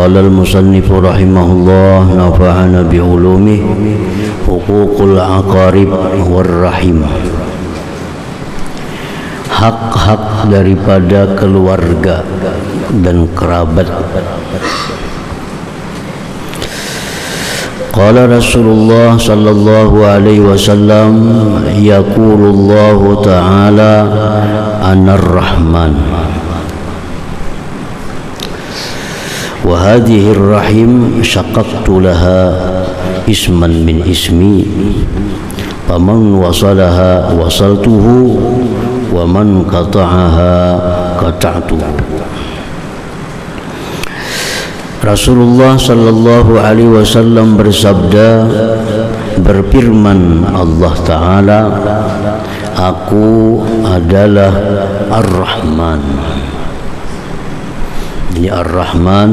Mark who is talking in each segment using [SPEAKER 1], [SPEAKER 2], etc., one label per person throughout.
[SPEAKER 1] قال المصنف رحمه الله نفعنا بعلومه حقوق الأقارب والرحim. Hak-hak daripada keluarga dan kerabat. Qala Rasulullah sallallahu alaihi wasallam yaqulullahu ta'ala anar-rahman wa hadhihi ar-rahim syaqaqtu laha isman min ismi faman wasalaha wasaltuhu wa man qata'aha qata'tuhu. Rasulullah sallallahu alaihi wasallam bersabda, berfirman Allah Ta'ala, aku adalah Ar-Rahman. Jadi Ar-Rahman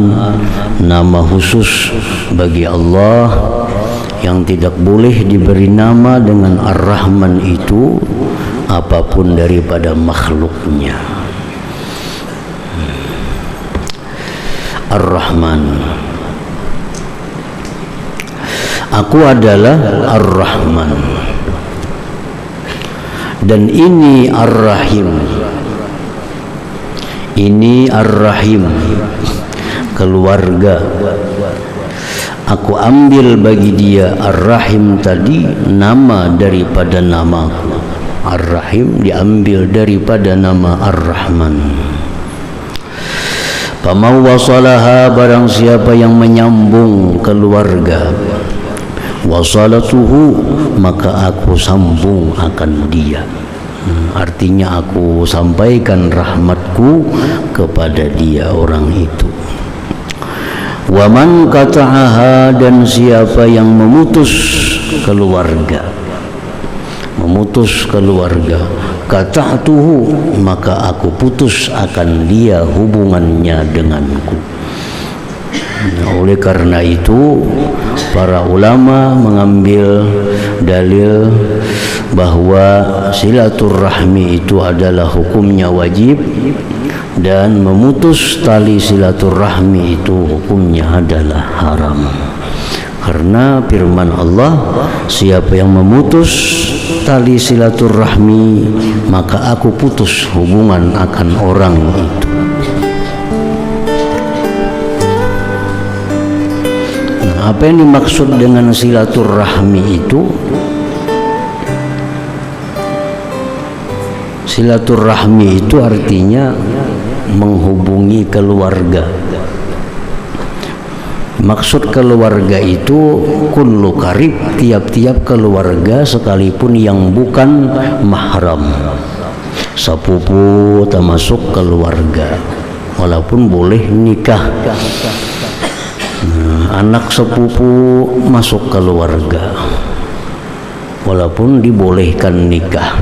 [SPEAKER 1] nama khusus bagi Allah yang tidak boleh diberi nama dengan Ar-Rahman itu apapun daripada makhluknya. Ar-Rahman, aku adalah Ar-Rahman, dan ini Ar-Rahim, ini Ar-Rahim, keluarga. Aku ambil bagi dia Ar-Rahim tadi nama daripada namaku. Ar-Rahim diambil daripada nama Ar-Rahman. Pamau wasalaha, barang siapa yang menyambung keluarga, wasalatuhu, maka aku sambung akan dia. Artinya aku sampaikan rahmatku kepada dia, orang itu. Waman qata'aha, dan siapa yang memutus keluarga, memutus keluarga, qata'tuhu, maka aku putus akan dia hubungannya denganku. Oleh karena itu para ulama mengambil dalil bahwa silaturahmi itu adalah hukumnya wajib, dan memutus tali silaturahmi itu hukumnya adalah haram. Karena firman Allah, siapa yang memutus tali silaturahmi, maka aku putus hubungan akan orang itu. Nah, apa yang dimaksud dengan silaturahmi itu? Silaturahmi itu artinya menghubungi keluarga. Maksud keluarga itu kullu qarib, tiap-tiap keluarga sekalipun yang bukan mahram. Sepupu termasuk keluarga, walaupun boleh nikah. Anak sepupu masuk keluarga, walaupun dibolehkan nikah.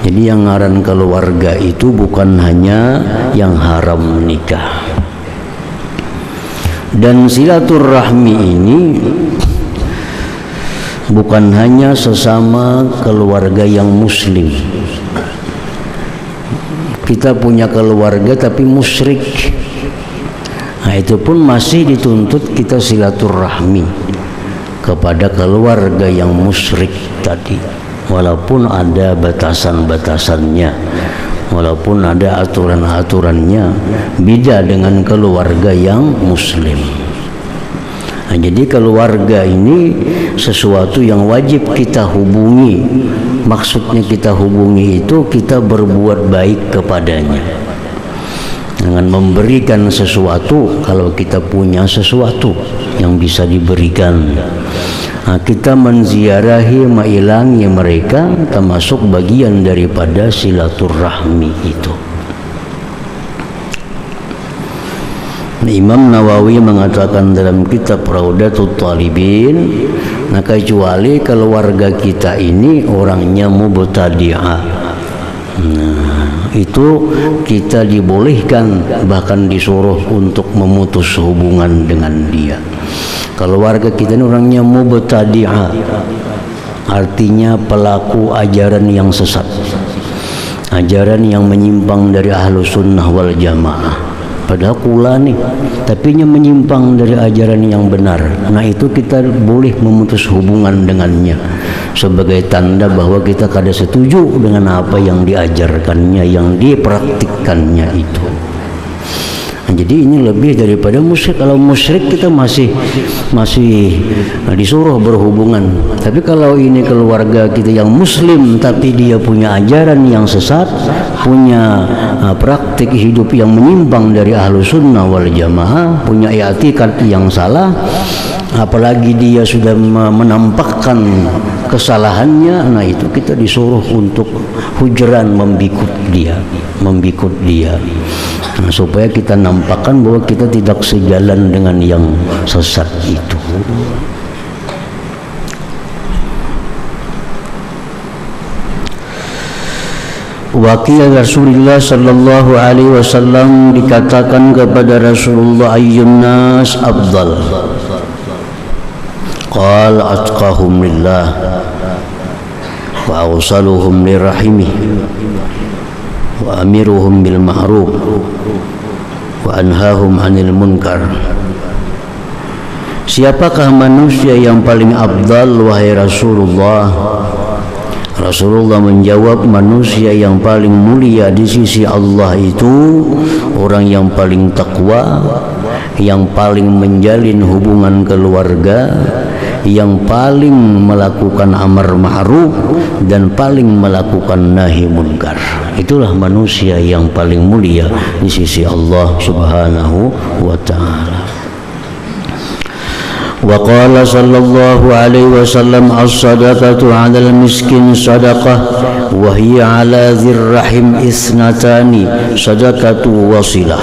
[SPEAKER 1] Jadi yang ngaran keluarga itu bukan hanya yang haram nikah. Dan silaturahmi ini bukan hanya sesama keluarga yang muslim. Kita punya keluarga tapi musyrik, nah itu pun masih dituntut kita silaturahmi kepada keluarga yang musyrik tadi, walaupun ada batasan-batasannya, walaupun ada aturan-aturannya, beda dengan keluarga yang muslim. Nah, jadi keluarga ini sesuatu yang wajib kita hubungi. Maksudnya kita hubungi itu kita berbuat baik kepadanya dengan memberikan sesuatu. Kalau kita punya sesuatu yang bisa diberikan, nah, kita menziarahi, mengilangi mereka, termasuk bagian daripada silaturahmi itu. Imam Nawawi mengatakan dalam kitab Raudatul Talibin, nah kecuali keluarga kita ini orangnya mubtadi'ah, nah itu kita dibolehkan, bahkan disuruh untuk memutus hubungan dengan dia. Keluarga kita ini orangnya mubtadi'ah, artinya pelaku ajaran yang sesat, ajaran yang menyimpang dari ahlu sunnah wal jamaah. padahal kula nih, tapi nya menyimpang dari ajaran yang benar. Nah itu kita boleh memutus hubungan dengannya sebagai tanda bahwa kita kada setuju dengan apa yang diajarkannya, yang dipraktikkannya itu. Nah, jadi ini lebih daripada musyrik. Kalau musyrik kita masih disuruh berhubungan. Tapi kalau ini keluarga kita yang muslim tapi dia punya ajaran yang sesat, punya praktik hidup yang menyimpang dari ahlu sunnah wal jamaah, punya i'tikad yang salah, apalagi dia sudah menampakkan kesalahannya, nah itu kita disuruh untuk hujran, membikut dia, nah, supaya kita nampakkan bahwa kita tidak sejalan dengan yang sesat itu. Wakil Rasulullah sallallahu alaihi wasallam, dikatakan kepada Rasulullah, ayyun nas afdal? Qal atqahum lillah wa awsaluhum lirahimih wa amiruhum bil ma'ruf wa anhahum 'anil munkar. Siapakah manusia yang paling afdal wahai Rasulullah? Rasulullah menjawab, manusia yang paling mulia di sisi Allah itu orang yang paling takwa, yang paling menjalin hubungan keluarga, yang paling melakukan amar ma'ruf dan paling melakukan nahi munkar. Itulah manusia yang paling mulia di sisi Allah Subhanahu wa ta'ala. Wa qala sallallahu alaihi wasallam, as-sadaqatu 'alal miskin sadaqah wa hiya 'ala dzir rahim isnatani sadaqatu wasilah.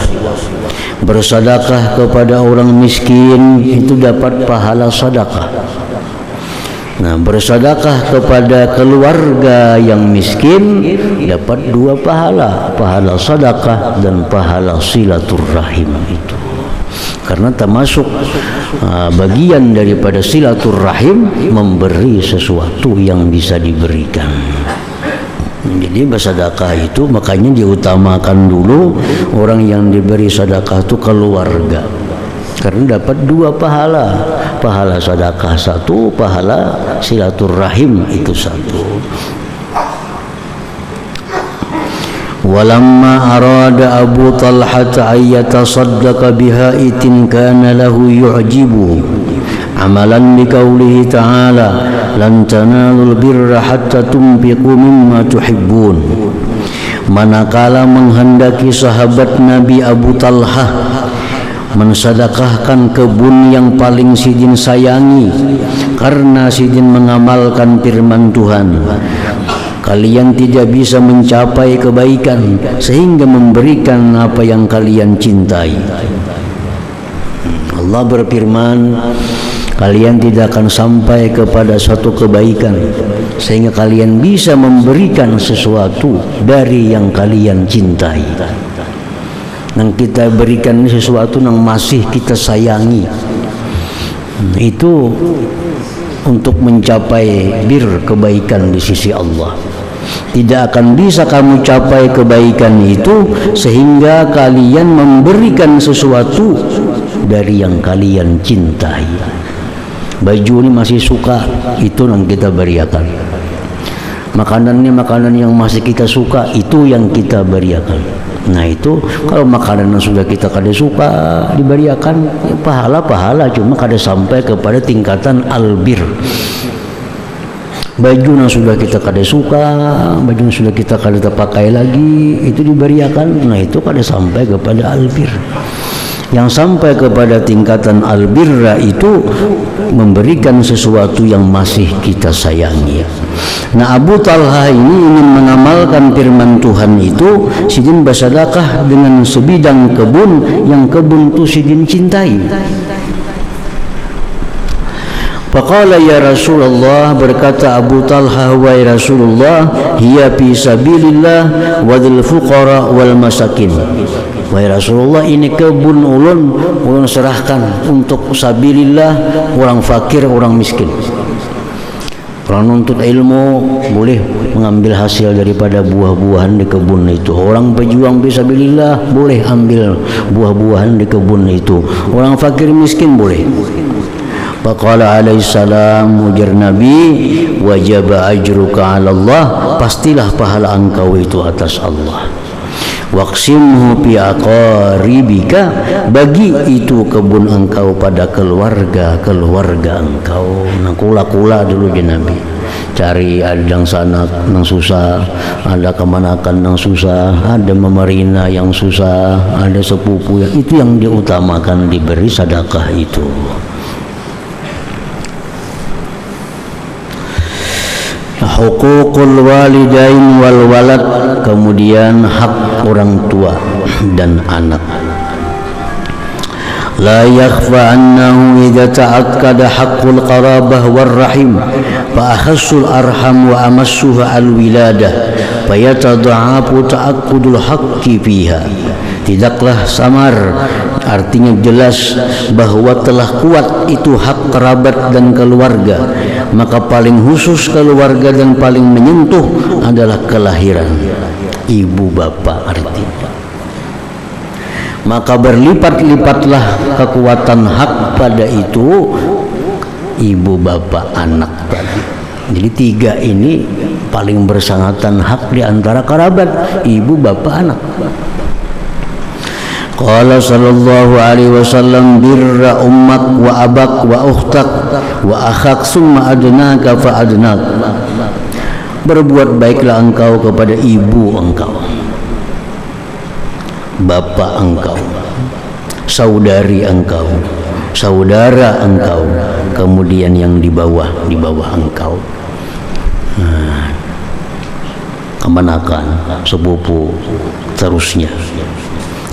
[SPEAKER 1] Bersedekah kepada orang miskin itu dapat pahala sedekah. Nah, bersedekah kepada keluarga yang miskin dapat dua pahala, pahala sedekah dan pahala silaturrahim itu. Karena termasuk bagian daripada silaturrahim memberi sesuatu yang bisa diberikan. Jadi bersedekah itu makanya diutamakan dulu orang yang diberi sedekah itu keluarga, karena dapat dua pahala, pahala sedekah satu, pahala silaturrahim itu satu. Walamma arada Abu Talha ayyatasaddaqa bihaitin kana lahu yu'jibu amalan biqaulihi ta'ala lan tanalul birra hatta tunfiqu mimma tuhibbun. Manakala menghendaki sahabat Nabi Abu Talha mensedekahkan kebun yang paling sidin sayangi karena sidin mengamalkan firman Tuhan, kalian tidak bisa mencapai kebaikan sehingga memberikan apa yang kalian cintai. Allah berfirman, kalian tidak akan sampai kepada suatu kebaikan sehingga kalian bisa memberikan sesuatu dari yang kalian cintai. Yang kita berikan sesuatu yang masih kita sayangi, itu untuk mencapai bir kebaikan di sisi Allah. Tidak akan bisa kamu capai kebaikan itu sehingga kalian memberikan sesuatu dari yang kalian cintai. Baju ini masih suka, itu yang kita berikan. Makanannya makanan yang masih kita suka, itu yang kita berikan. Nah itu kalau makanan yang sudah kita kada suka diberikan, ya pahala-pahala, cuma kada sampai kepada tingkatan albir. Baju yang sudah kita kada suka, baju yang sudah kita kada pakai lagi, itu diberikan, nah itu kada sampai kepada albir. Yang sampai kepada tingkatan albirra itu memberikan sesuatu yang masih kita sayangi. Nah, Abu Talha ini ingin mengamalkan firman Tuhan itu, sidin bersedekah dengan sebidang kebun yang kebun itu sidin cintai. Faqala ya Rasulullah, berkata Abu Talha, wahai Rasulullah, hiya fi sabilillah wa dzil fuqara wal masakin. Wahai Rasulullah, ini kebun ulun serahkan untuk sabilillah, orang fakir, orang miskin. Orang nuntut ilmu boleh mengambil hasil daripada buah-buahan di kebun itu. Orang pejuang fisabilillah boleh ambil buah-buahan di kebun itu. Orang fakir miskin boleh. Faqala alaihi salam, ujar Nabi, wajaba ajruka 'ala Allah, pastilah pahala engkau itu atas Allah. Waqsimhu fi aqaribika, bagi itu kebun engkau pada keluarga engkau. Nah, kula dulu je Nabi. Cari ada yang sana yang susah, ada kemanakan yang susah, ada memerina yang susah, ada sepupu yang itu yang diutamakan diberi sedekah itu. Hukukul walidain wal walad, kemudian hak orang tua dan anak. La yakhfa annahu idza ta'akkada haqqul qarabah war rahim fa akhassul arham wa amassuha al wiladah fa yatada'afu ta'akkudul haqqi fiha. Tidaklah samar, artinya jelas bahwa telah kuat itu hak kerabat dan keluarga, maka paling khusus keluarga dan paling menyentuh adalah kelahiran ibu bapa artinya. Maka berlipat-lipatlah kekuatan hak pada itu ibu bapa anak tadi. Jadi tiga ini paling bersangatan hak di antara kerabat, ibu bapa anak. Qala sallallahu alaihi wasallam, birra ummak wa abak wa ukhtak wa akhak summa adnaka fa adnak. Berbuat baiklah engkau kepada ibu engkau, bapak engkau, saudari engkau, saudara engkau, kemudian yang di bawah engkau. Kemanakan, sepupu, terusnya.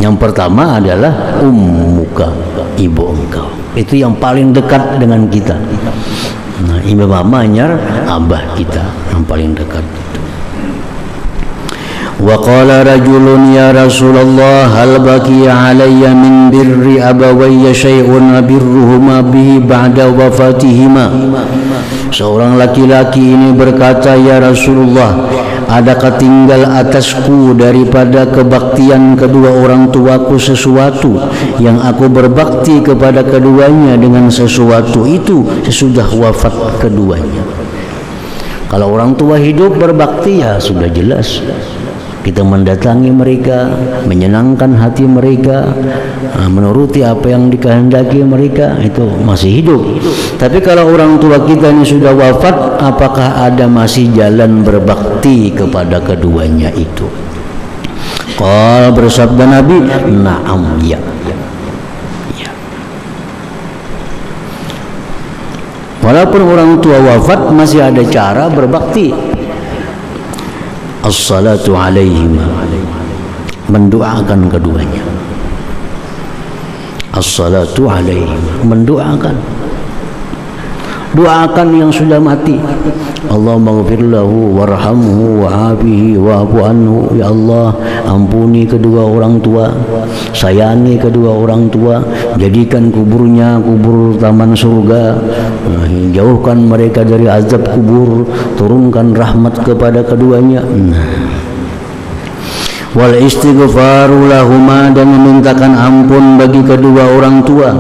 [SPEAKER 1] Yang pertama adalah ummuka, ibu engkau. Itu yang paling dekat dengan kita. Nah, ibu mamanya abah kita yang paling dekat. Wa qala rajulun ya Rasulullah hal baqiya alayya min birri abawayya syai'un birruhuma bihi ba'da wafatihima. Seorang laki-laki ini berkata, ya Rasulullah, adakah tinggal atasku daripada kebaktian kedua orang tuaku sesuatu yang aku berbakti kepada keduanya dengan sesuatu itu sesudah wafat keduanya. Kalau orang tua hidup berbakti ya sudah jelas, kita mendatangi mereka, menyenangkan hati mereka, menuruti apa yang dikehendaki mereka, itu masih hidup. Tapi kalau orang tua kita ini sudah wafat, apakah ada masih jalan berbakti kepada keduanya itu? Qala, bersabda Nabi, na'am, ya. Walaupun orang tua wafat, masih ada cara berbakti. As-salatu alaihim, mendoakan keduanya. As-salatu alaihim, mendoakan. Doakan yang sudah mati. Allahumma ghfir lahu warhamhu wa'afihi wa'fu anhu. Ya Allah, ampuni kedua orang tua, sayangi kedua orang tua, jadikan kuburnya kubur taman surga, jauhkan mereka dari azab kubur, turunkan rahmat kepada keduanya. Wal istighfaru lahuma, dan memintakan ampun bagi kedua orang tua.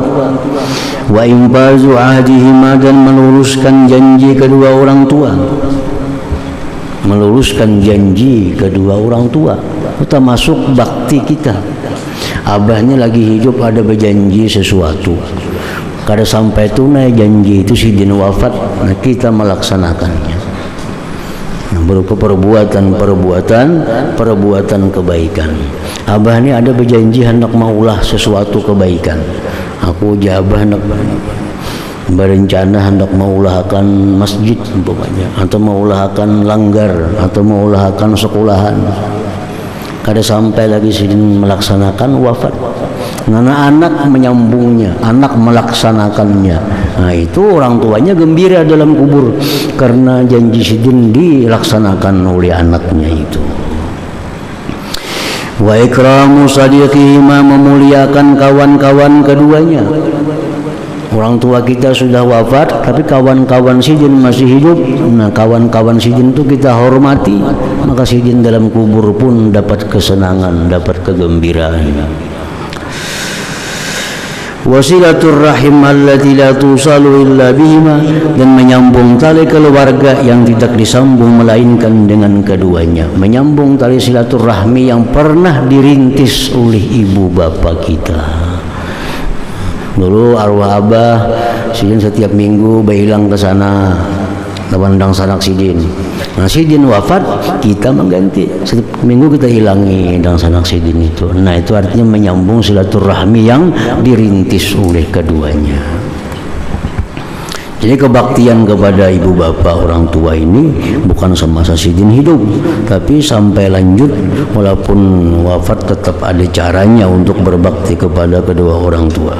[SPEAKER 1] Wa imbazu ahdihima, dan meluruskan janji kedua orang tua. Meluruskan janji kedua orang tua itu termasuk bakti kita. Abahnya lagi hidup ada berjanji sesuatu, kada sampai tunai janji itu sidin wafat, nah kita melaksanakannya berupa perbuatan kebaikan. Abah ini ada berjanji hendak maulah sesuatu kebaikan, aku jabah hendak berencana hendak maulahkan masjid umpamanya, atau maulahkan langgar, atau maulahkan sekolahan, kada sampai lagi sidin melaksanakan wafat. Karena anak menyambungnya, anak melaksanakannya. Nah itu orang tuanya gembira dalam kubur karena janji sidin dilaksanakan oleh anaknya itu. Wa ikramu sadiqihima, memuliakan kawan-kawan keduanya. Orang tua kita sudah wafat, tapi kawan-kawan sidin masih hidup. Nah, kawan-kawan sidin itu kita hormati, maka sidin dalam kubur pun dapat kesenangan, dapat kegembiraan. Wasilatur rahim allati la tusalu illa bihima, dan menyambung tali keluarga yang tidak disambung melainkan dengan keduanya. Menyambung tali silaturahmi yang pernah dirintis oleh ibu bapa kita. Dulu arwah abah sidin setiap minggu bailang ke sana lamandang sanak sidin. Nah, sidin wafat, kita mengganti. Setiap minggu kita hilangi dang sanak sidin itu. Nah, itu artinya menyambung silaturahmi yang dirintis oleh keduanya. Jadi kebaktian kepada ibu bapa orang tua ini bukan semasa sidin hidup, tapi sampai lanjut walaupun wafat tetap ada caranya untuk berbakti kepada kedua orang tua.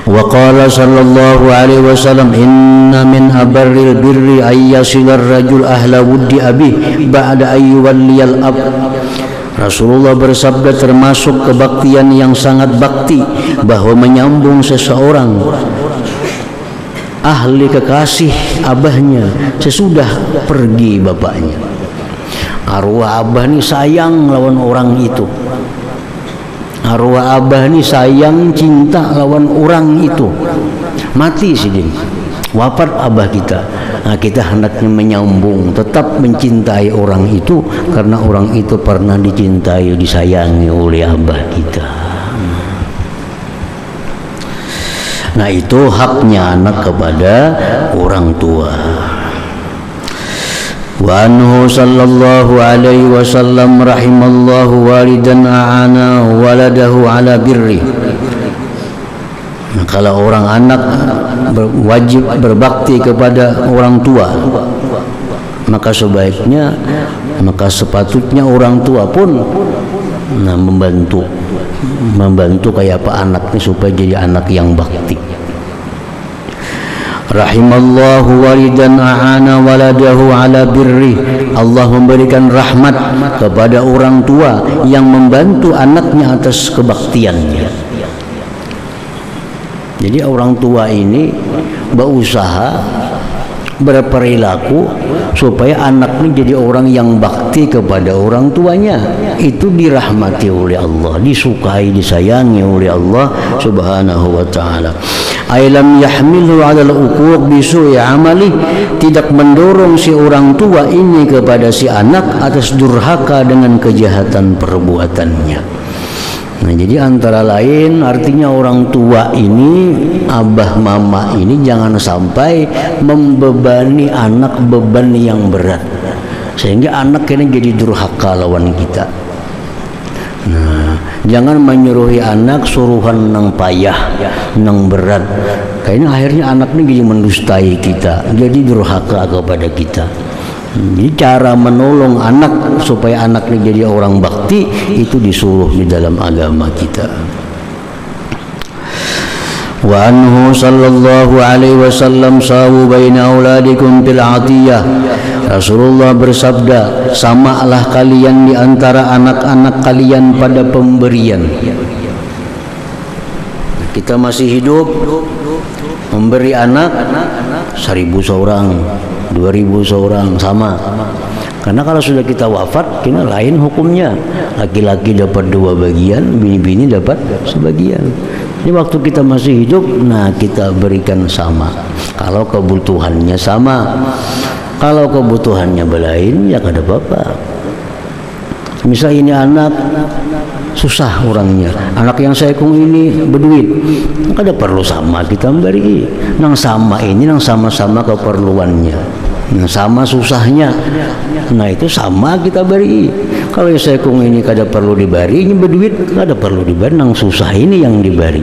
[SPEAKER 1] Wa qala sallallahu alaihi wasallam, inna min abarril birri ay yasilar rajul ahla wuddi abi ba'da ayyuwalliyal ab. Rasulullah bersabda, termasuk kebaktian yang sangat bakti bahwa menyambung seseorang ahli kekasih abahnya sesudah pergi bapaknya. Arwah abah ni sayang lawan orang itu. Arwah abah ni sayang, cinta lawan orang itu. Mati sidin, wafat abah kita. Nah, kita hendaknya menyambung, tetap mencintai orang itu karena orang itu pernah dicintai, disayangi oleh abah kita. Nah, itu haknya anak kepada orang tua. Wa anhu sallallahu alaihi wasallam rahimallahu walidan a'ana waladahu ala birri. Nah, kalau orang anak wajib berbakti kepada orang tua, maka sebaiknya, maka sepatutnya orang tua pun membantu kayak apa anaknya supaya jadi anak yang bakti. Rahimallahu walidan a'ana waladahu ala birri. Allah memberikan rahmat kepada orang tua yang membantu anaknya atas kebaktiannya. Jadi orang tua ini berusaha, berperilaku supaya anaknya jadi orang yang bakti kepada orang tuanya. Itu dirahmati oleh Allah, disukai, disayangi oleh Allah Subhanahu wa ta'ala. Ailam yahmilu 'alal uquq bisu'i amali, tidak mendorong si orang tua ini kepada si anak atas durhaka dengan kejahatan perbuatannya. Nah, jadi antara lain artinya orang tua ini, abah mama ini jangan sampai membebani anak beban yang berat sehingga anak ini jadi durhaka lawan kita. Nah, jangan menyuruhi anak suruhan nang payah, nang berat. Kayaknya akhirnya anak ini jadi mendustai kita, jadi durhaka kepada kita. Jadi cara menolong anak supaya anaknya jadi orang bakti itu disuruh di dalam agama kita. Wa anhu sallallahu alaihi wasallam sawu baina auladikum bil atiyah. Rasulullah bersabda, samalah kalian di antara anak-anak kalian pada pemberian. Kita masih hidup memberi anak 1.000 seorang, 2.000 seorang, sama. Karena kalau sudah kita wafat, kita lain hukumnya. Laki-laki dapat 2 bagian, bini-bini dapat sebagian. Ini waktu kita masih hidup, nah kita berikan sama. Kalau kebutuhannya sama, kalau kebutuhannya berlain, ya kada apa-apa. Misal ini anak susah orangnya, anak yang saya kung ini berduit, kada perlu sama kita beri. Nang sama ini, nang sama-sama keperluannya, nang sama susahnya, nah itu sama kita beri. Kalau saya kung ini kada perlu diberi, ini berduit kada perlu diberi, nang susah ini yang diberi.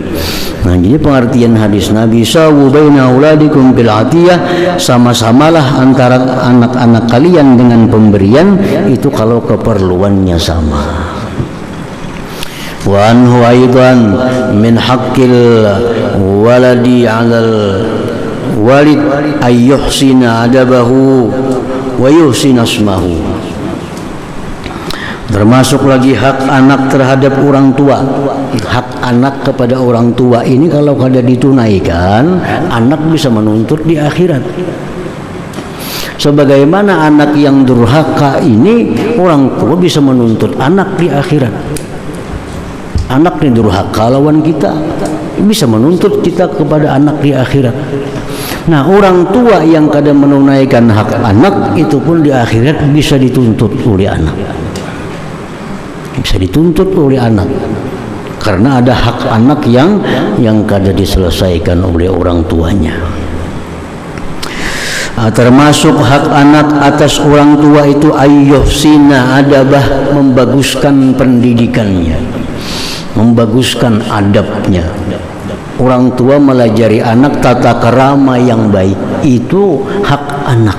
[SPEAKER 1] Nah, jadi pengertian hadis Nabi sawu baina auladikum bil atiyah, sama-samalah antara anak-anak kalian dengan pemberian itu kalau keperluannya sama. Wa anhu aidan min haqqil waladi 'alal walid ay yuhsina adabahu wa yuhsina ismahu. Termasuk lagi hak anak terhadap orang tua. Hak anak kepada orang tua ini kalau kada ditunaikan, anak bisa menuntut di akhirat. Sebagaimana anak yang durhaka ini, orang tua bisa menuntut anak di akhirat. Anak yang durhaka lawan kita, bisa menuntut kita kepada anak di akhirat. Nah, orang tua yang kada menunaikan hak anak itu pun di akhirat bisa dituntut oleh anak. Bisa dituntut oleh anak. Karena ada hak anak yang kada diselesaikan oleh orang tuanya. Termasuk hak anak atas orang tua itu ayyuhsina adabah, membaguskan pendidikannya, membaguskan adabnya. Orang tua melajari anak tata kerama yang baik, itu hak anak.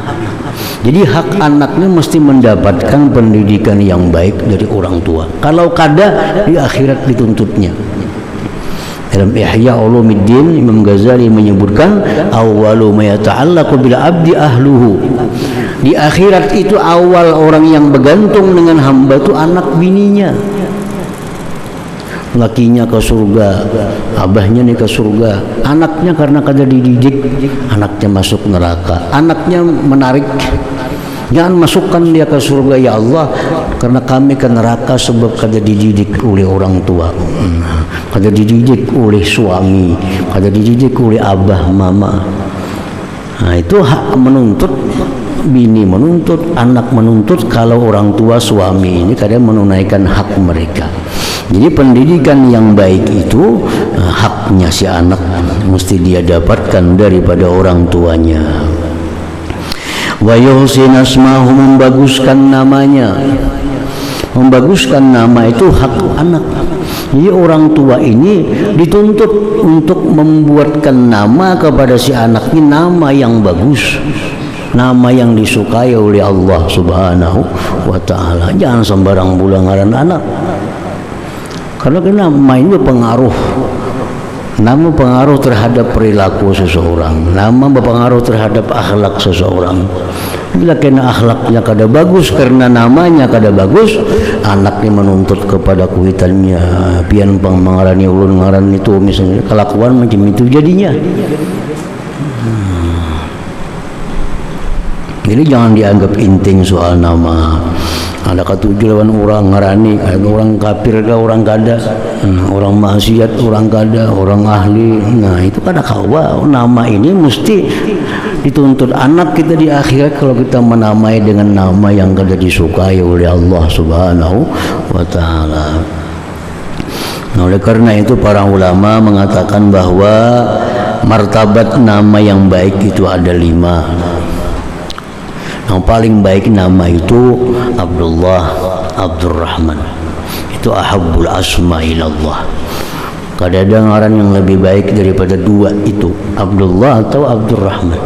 [SPEAKER 1] Jadi hak anaknya mesti mendapatkan pendidikan yang baik dari orang tua. Kalau kada, di akhirat dituntutnya. Dalam Ihya Ulumuddin, Imam Ghazali menyebutkan awwalu ma yata'allaqu bil abdi ahluhu. Di akhirat itu awal orang yang bergantung dengan hamba itu anak bininya. Lakinya ke surga, abahnya nih ke surga, anaknya karena kada dididik, anaknya masuk neraka. Anaknya menarik, jangan masukkan dia ke surga ya Allah, karena kami ke neraka sebab kada dididik oleh orang tua, kada dididik oleh suami, kada dididik oleh abah mama. Nah, itu hak menuntut, bini menuntut, anak menuntut kalau orang tua suami ini kada menunaikan hak mereka. Jadi pendidikan yang baik itu haknya si anak, mesti dia dapatkan daripada orang tuanya. Wa yuhsin asmahu, membaguskan namanya. Membaguskan nama itu hak anak. Jadi orang tua ini dituntut untuk membuatkan nama kepada si anak ini nama yang bagus, nama yang disukai oleh Allah Subhanahu wa ta'ala. Jangan sembarang bulangaran anak. Karena nama ini berpengaruh. Nama pengaruh terhadap perilaku seseorang. Nama berpengaruh terhadap akhlak seseorang. Bila kena akhlaknya kada bagus karena namanya kada bagus, anaknya menuntut kepada kuitannya. Pian pang mengarani ulun ngaran itu misalnya kelakuan macam itu jadinya. Jadi jangan dianggap inting soal nama. Ada ketujuh lawan orang ngarani, orang kafir ke orang kada, orang maksiat orang kada, orang ahli. Nah itu kada kawa. Nama ini mesti dituntut anak kita di akhirat kalau kita menamai dengan nama yang kada disukai oleh Allah Subhanahu wa ta'ala. Nah, oleh karena itu para ulama mengatakan bahwa martabat nama yang baik itu ada 5. Yang paling baik nama itu Abdullah, Abdurrahman. Itu ahabbul asma ilallah. Kada ada ngaran yang lebih baik daripada dua itu, Abdullah atau Abdurrahman.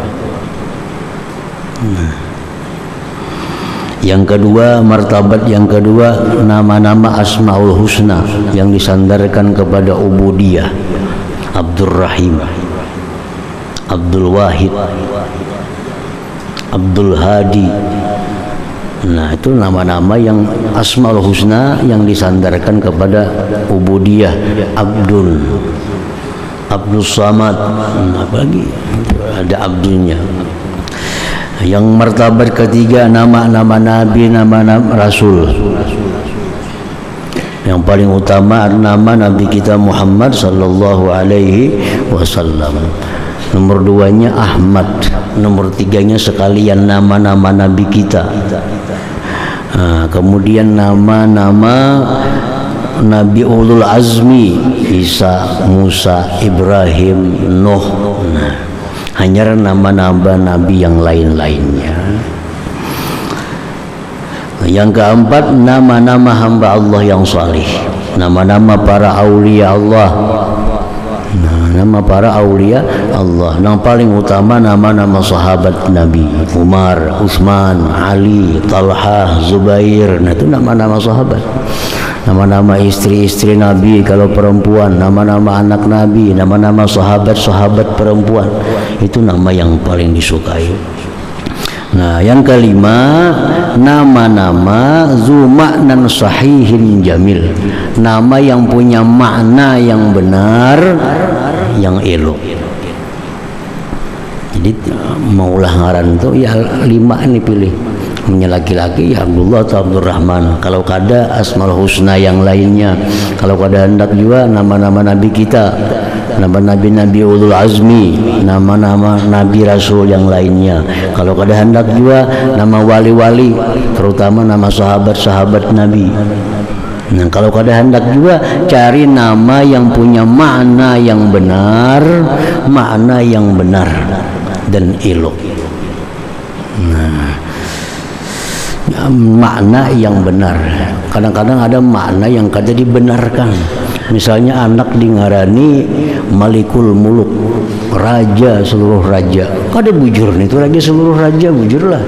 [SPEAKER 1] Yang kedua, martabat yang kedua, nama-nama Asmaul Husna yang disandarkan kepada ubudiyah. Abdurrahim, Abdul Wahid, Abdul Hadi. Nah itu nama-nama yang Asmaul Husna yang disandarkan kepada ubudiyah. Abdul, Abdul Samad, apalagi ada Abdulnya. Yang martabat ketiga, nama-nama Nabi, nama-nama Rasul. Yang paling utama nama Nabi kita Muhammad sallallahu alaihi wasallam. Nomor 2-nya Ahmad, nomor 3-nya sekalian nama-nama Nabi kita. Kemudian nama-nama Nabi Ulul Azmi, Isa, Musa, Ibrahim, Nuh. Hanya nama-nama Nabi yang lain-lainnya. Yang keempat, nama-nama hamba Allah yang salih, nama-nama para aulia Allah. Nama para aulia Allah. Yang paling utama nama-nama sahabat Nabi, Umar, Utsman, Ali, Talha, Zubair. Nah itu nama-nama sahabat. Nama-nama istri-istri Nabi kalau perempuan, nama-nama anak Nabi, nama-nama sahabat-sahabat perempuan. Itu nama yang paling disukai. Nah, yang kelima, nama-nama zu maknan sahihin jamil. Nama yang punya makna yang benar, yang elok. Jadi maulah ngaran tuh ya 5 ini pilih. Punya laki-laki ya Abdullah atau Abdurrahman. Kalau kada Asmaul Husna yang lainnya. Kalau kada hendak juga nama-nama nabi kita, nama nabi-nabi ulul azmi, nama-nama nabi rasul yang lainnya. Kalau kada hendak juga nama wali-wali, terutama nama sahabat-sahabat nabi. Nah, kalau kada hendak juga cari nama yang punya makna yang benar, makna yang benar dan elok. Nah, makna yang benar. Kadang-kadang ada makna yang kada dibenarkan. Misalnya anak dingarani Malikul Muluk, raja seluruh raja. Kada bujur nih, itu raja seluruh raja, bujurlah.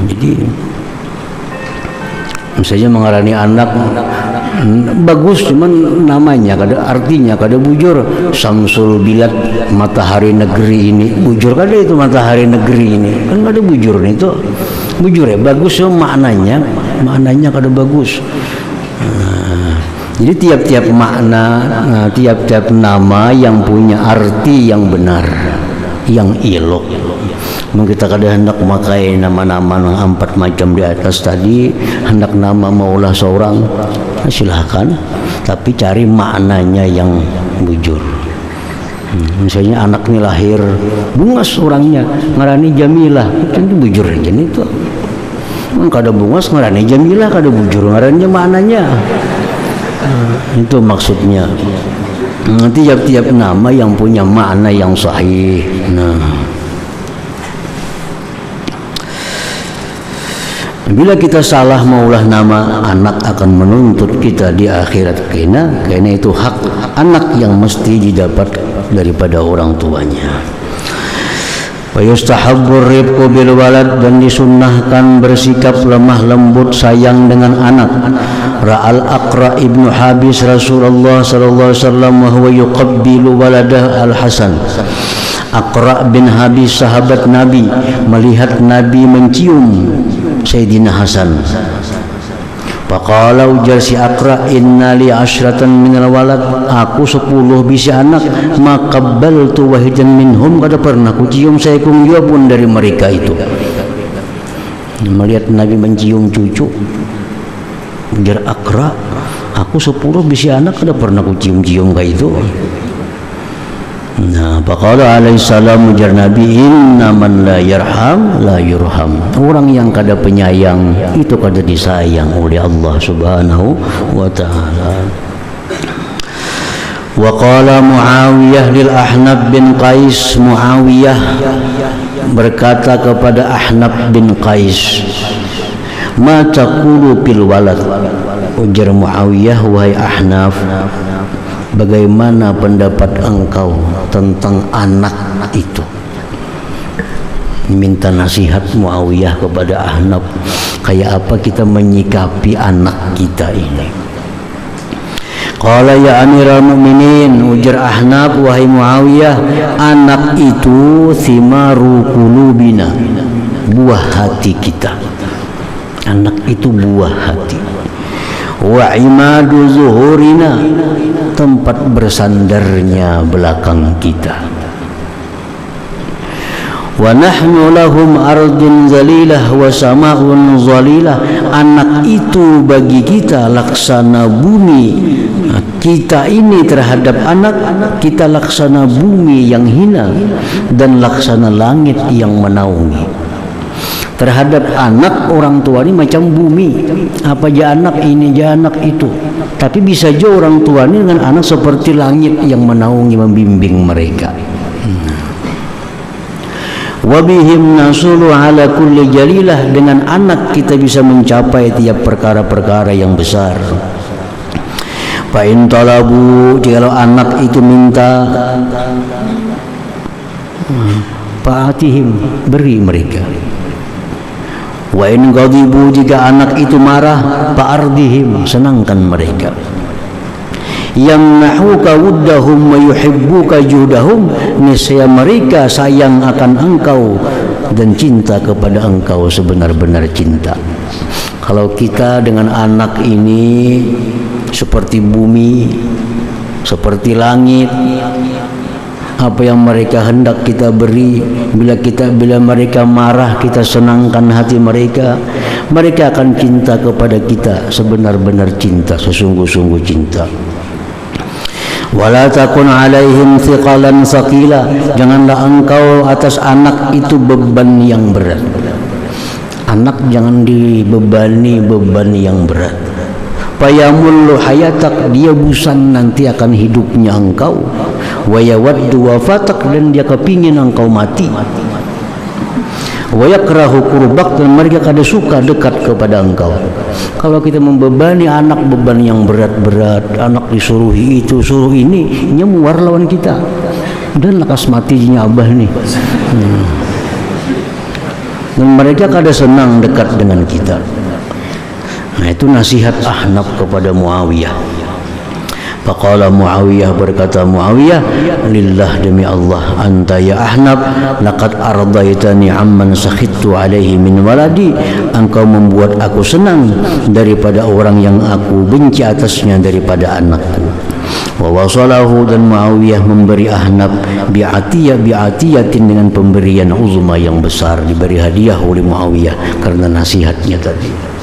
[SPEAKER 1] Jadi misalnya mengarani anak bagus, cuman namanya kada, artinya kada bujur. Samsul Bilad, matahari negeri ini, bujur kada itu matahari negeri ini, kan kada bujur nih itu. Bujur ya bagus, so maknanya kada bagus. Jadi tiap-tiap makna, tiap-tiap nama yang punya arti yang benar, yang elok. Kita kada hendak memakai nama-nama yang 4 macam di atas tadi, hendak nama maulah seorang, silahkan, tapi cari maknanya yang bujur. Misalnya anak ini lahir bungas orangnya, ngarani Jamilah, itu bujur aja nih tuh. Kada bungas ngarani Jamilah, kada bujur ngarannya maknanya. Itu maksudnya. Tiap-tiap nama yang punya makna yang sahih. Bila kita salah maulah nama, anak akan menuntut kita di akhirat, karena itu hak anak yang mesti didapat daripada orang tuanya. Wa yustahabbur rifqu bil walad, dan disunnahkan bersikap lemah lembut sayang dengan anak. Ra'al Aqra ibnu Habis Rasulullah sallallahu alaihi wasallam wa huwa yuqabbilu waladah Al-Hasan. Aqra bin Habis sahabat Nabi melihat Nabi mencium Sayyidina Hasan. Faqala, ujar si Aqra, inna li asyratan minal walad, aku 10 bisi anak, maqabbaltu wahidan minhum, kada pernah kucium seekung jua pun dari mereka itu. Melihat Nabi mencium cucu, ujar Aqra, aku 10 bisi anak, kada pernah kucium-cium kayak itu. Nah, faqala alaihi salam, ujar Nabi, inna man la yarham la yurham. Orang yang kada penyayang itu kada disayang oleh Allah Subhanahu wa taala. Wa qala Muawiyah lil Ahnaf bin Qais, Muawiyah berkata kepada Ahnaf bin Qais, ma taqulu fil walad. Ujar Muawiyah, wahai Ahnaf, bagaimana pendapat engkau tentang anak itu? Minta nasihat Muawiyah kepada Ahnaf, kayak apa kita menyikapi anak kita ini. Qala ya Amirul Mukminin, ujar Ahnaf, wahai Muawiyah, anak itu thimaru qulubina, buah hati kita. Anak itu buah hati. Wa imadu zuhurina, tempat bersandarnya belakang kita. Wa nahnu lahum ardun zalilah wa sama'un zalilah, anak itu bagi kita laksana bumi. Kita ini terhadap anak, kita laksana bumi yang hina dan laksana langit yang menaungi. Terhadap anak orang tua ini macam bumi, apa aja anak ini aja anak itu. Tapi bisa aja orang tua ini dengan anak seperti langit yang menaungi, membimbing mereka. Wabihim nasulu ala kulli jalilah, dengan anak kita bisa mencapai tiap perkara-perkara yang besar. Fa in talabu, jikalau anak itu minta, fa'atihim, beri mereka. Wa in ghadibu, jika anak itu marah, fa'ardihim, senangkan mereka. yamnahuka wuddahum wa yuhibbuka juhdahum, niscaya mereka sayang akan engkau dan cinta kepada engkau sebenar-benar cinta. Kalau kita dengan anak ini seperti bumi, seperti langit, apa yang mereka hendak kita beri, bila mereka marah kita senangkan hati mereka, mereka akan cinta kepada kita sebenar-benar cinta, sesungguh-sungguh cinta. Wala takun alaihim thiqalan thaqila, janganlah engkau atas anak itu beban yang berat. Anak jangan dibebani beban yang berat. Fayamullu hayatak, dia bosan nanti akan hidupnya engkau. Wa yawaddu wafatak, dan dia kepingin engkau mati. Wa yakrahu qurbak, dan mereka kada suka dekat kepada engkau. Kalau kita membebani anak beban yang berat-berat, anak disuruh itu suruh ini, nyemuar lawan kita. Dan lekas matinya abah nih. Dan mereka kada senang dekat dengan kita. Nah, itu nasihat Ahnaf kepada Muawiyah. Faqala Muawiyah, berkata Muawiyah, lillah, demi Allah, anta ya Ahnaf laqad ardaitani amman sakhittu alaihi min waladi, engkau membuat aku senang daripada orang yang aku benci atasnya daripada anakku. Wa wasalahu, dan Muawiyah memberi Ahnaf bi'atiyatin, dengan pemberian uzma yang besar, diberi hadiah oleh Muawiyah karena nasihatnya tadi.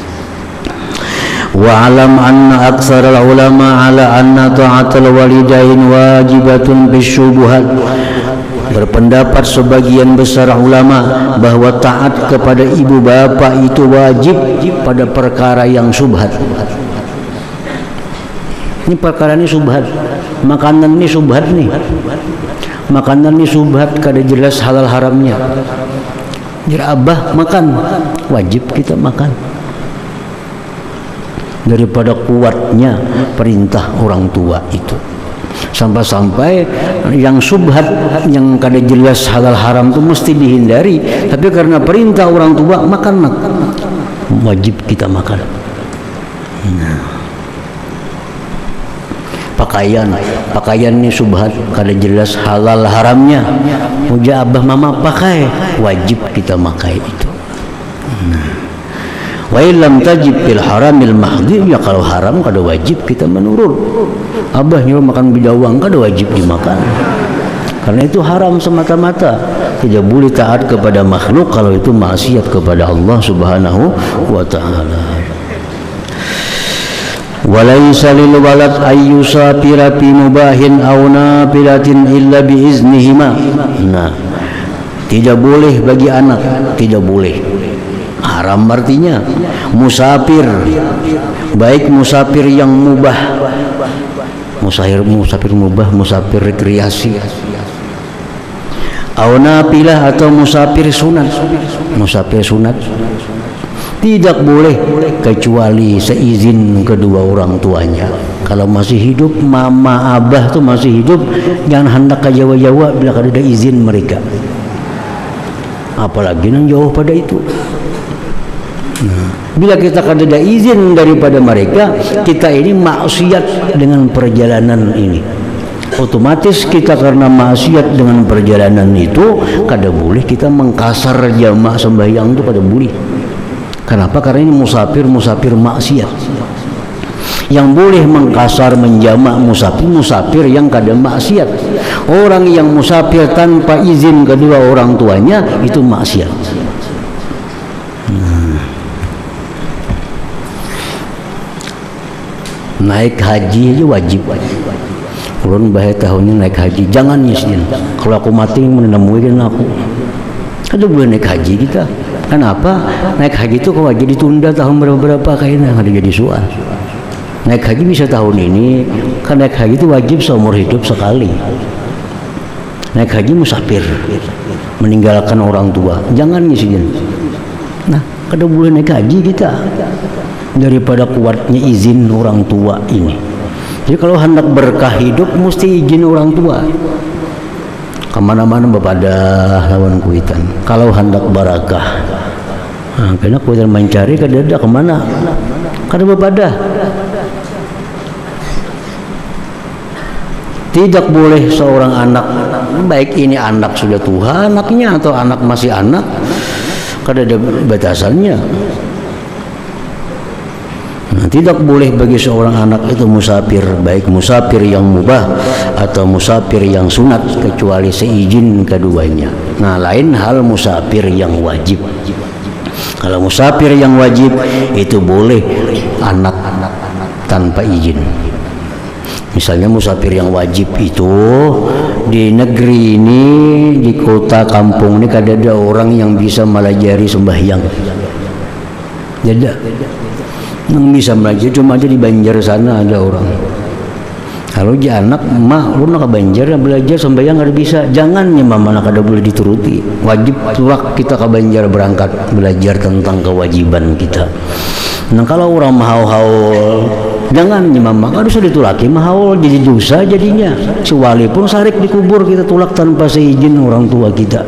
[SPEAKER 1] Wa alam anna aktsara ulama ala anna ta'atul walidain wajibatun bisyubuhat, berpendapat sebagian besar ulama bahwa taat kepada ibu bapa itu wajib pada perkara yang syubhat. Ini perkara ini subhat, makanan ini subhat nih, makanan ini subhat, kada jelas halal haramnya. Jadi abah makan, wajib kita makan. Daripada kuatnya perintah orang tua itu, sampai-sampai yang subhat, yang kada jelas halal haram itu mesti dihindari, tapi karena perintah orang tua makan, wajib kita makan. Pakaian ini subhat, kada jelas halal haramnya, uja abah mama pakai, wajib kita pakai itu. Wa illam tajib fil haramil mahdhi, ya kalau haram kada wajib kita menurut. Abah nyuruh makan bidawang kada wajib dimakan, karena itu haram semata-mata. Tidak boleh taat kepada makhluk kalau itu maksiat kepada Allah Subhanahu wa ta'ala. Walaysa lil walad ayyusafira fi mubahin aw nafilatin illa bi iznihima. Nah, tidak boleh bagi anak, tidak boleh. Haram artinya musafir, baik musafir yang mubah, musafir mubah, musafir rekreasi, aw nafilah, atau musafir sunat, tidak boleh kecuali seizin kedua orang tuanya. Kalau masih hidup, mama abah tuh masih hidup, jangan hendak ke Jawa-Jawa bila ada izin mereka, apalagi yang jauh pada itu. Bila kita kada izin daripada mereka, kita ini maksiat dengan perjalanan ini. Otomatis kita karena maksiat dengan perjalanan itu, kada boleh kita mengkasar jamaah sembahyang itu, kada boleh. Kenapa? Karena ini musafir maksiat. Yang boleh mengkasar menjamak musafir yang kada maksiat. Orang yang musafir tanpa izin kedua orang tuanya itu maksiat. Naik haji aja wajib. Ulun bahaya tahunnya naik haji, jangan nyisin. Kalau aku mati menemukan aku, kada boleh naik haji kita. Kenapa? Naik haji itu kalau haji ditunda tahun berapa kayaknya, ada jadi soal. Naik haji bisa tahun ini, kan naik haji itu wajib seumur hidup sekali. Naik haji musafir, meninggalkan orang tua, jangan nyisin. Nah, kada boleh naik haji kita daripada kuatnya izin orang tua ini. Jadi kalau hendak berkah hidup mesti izin orang tua. Kemana-mana bepadah lawan kuitan. Kalau hendak barakah, kena kuitan mencari kada ada kemana, kada bepadah. Tidak boleh seorang anak, baik ini anak sudah tua anaknya atau anak masih anak, kada ada batasannya. Nah, tidak boleh bagi seorang anak itu musafir, baik musafir yang mubah atau musafir yang sunat, kecuali seizin keduanya. Nah, lain hal musafir yang wajib. Kalau musafir yang wajib itu boleh anak tanpa izin. Misalnya musafir yang wajib itu di negeri ini, di kota kampung ini kada ada orang yang bisa melajari sembahyang. Jadi yang bisa belajar cuma aja di Banjar sana ada orang. Kalau dia anak mah lu nak Banjar belajar sembahyang ada bisa, jangan ya mama nak ada boleh dituruti. Wajib tulak kita ke Banjar berangkat belajar tentang kewajiban kita. Nah kalau orang haul-haul jangan ya mama kan bisa ditulaki haul jadi dosa jadinya. Kecuali pun sarik dikubur kita tulak tanpa seizin orang tua kita.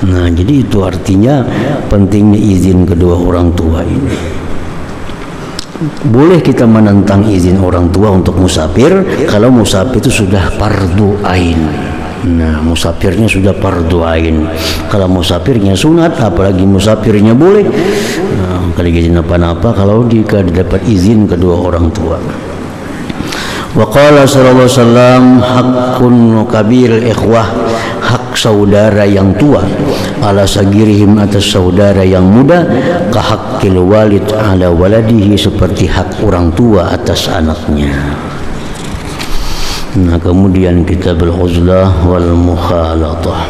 [SPEAKER 1] Nah jadi itu artinya pentingnya izin kedua orang tua ini. Boleh kita menentang izin orang tua untuk musafir kalau musafir itu sudah fardu ain. Nah musafirnya sudah fardu ain. Kalau musafirnya sunat, apalagi musafirnya boleh. Nah, kalau izin apa-apa kalau jika dapat izin kedua orang tua. Wa qala sallallahu alaihi wasallam haqqun kabir ikhwah, hak saudara yang tua ala sagirihim atas saudara yang muda, ka haqqil walid ala waladihi, seperti hak orang tua atas anaknya. Nah kemudian kitabul uzlah wal mukhalatah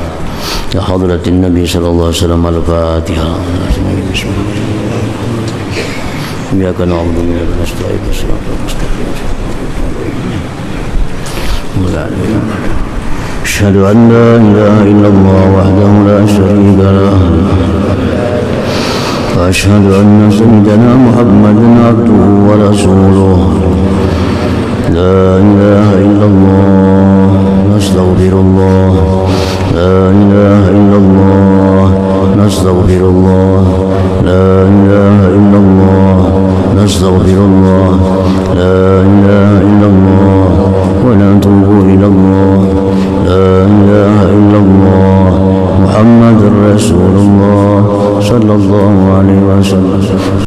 [SPEAKER 1] ya hadratin nabi sallallahu alaihi wasallam. Al-Fatihah. Iyyaka na'budu wa iyyaka nasta'in. أشهد أن لا إله إلا الله وحده لا شريك له وأشهد أن سيدنا محمدا عبده ورسوله لا إله إلا الله نستغفر الله لا إله إلا الله نستغفر الله لا إله إلا الله نستغفر الله لا إله إلا الله ونتوب إلى الله لا إله إلا الله محمد رسول الله صلى الله عليه وسلم.